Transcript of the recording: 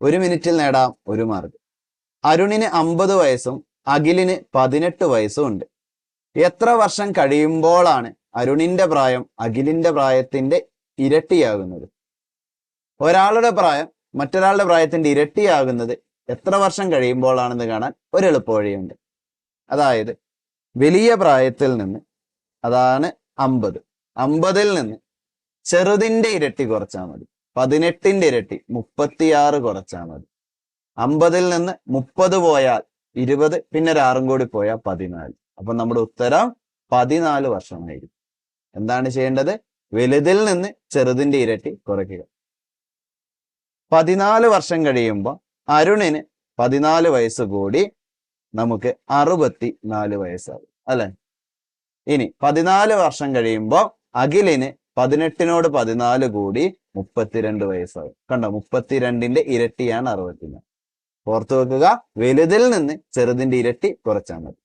1 മിനിറ്റിൽ നേടാം 1 മാർക്ക്. അരുണിന് 50 വയസ്സും അഖിലിന് 18 വയസ്സും ഉണ്ട്. എത്ര വർഷം കഴിയുമ്പോഴാണ് അരുണിന്റെ പ്രായം അഖിലിന്റെ പ്രായത്തിന്റെ ഇരട്ടിയാകുന്നത്? ഒരാളുടെ പ്രായം മറ്റൊരാളുടെ പ്രായത്തിന്റെ ഇരട്ടിയാകുന്നത് എത്ര വർഷം കഴിയുമ്പോഴാണെന്ന് കാണാൻ ഒരു എളുപ്പവഴിയുണ്ട്. അതായത് വലിയ പ്രായത്തിൽ നിന്ന്, അതാണ് 50, 50ൽ നിന്ന് ചെറുതിന്റെ ഇരട്ടി കുറച്ചാൽ മതി. 18ന്റെ ഇരട്ടി 36 കുറച്ചാൽ മതി. 50ൽ നിന്ന് 30 പോയാൽ 20, പിന്നെ ഒരു 6 കൂടി പോയാൽ 14. അപ്പൊ നമ്മുടെ ഉത്തരം 14 വർഷമായിരിക്കും. എന്താണ് ചെയ്യേണ്ടത്? വലുതിൽ നിന്ന് ചെറുതിന്റെ ഇരട്ടി കുറയ്ക്കുക. 14 വർഷം കഴിയുമ്പോൾ അരുണിന് 14 വയസ്സ് കൂടി നമുക്ക് 64 വയസ്സാകും അല്ലെ? ഇനി 14 വർഷം കഴിയുമ്പോൾ അഖിലിന് 18നോട് 14 കൂടി 32 വയസ്സാകും. കണ്ടോ, 32ന്റെ ഇരട്ടിയാണ് 64. ഓർത്തു വെക്കുക, വലുതിൽ നിന്ന് ചെറുതിന്റെ ഇരട്ടി കുറച്ചാൽ മതി.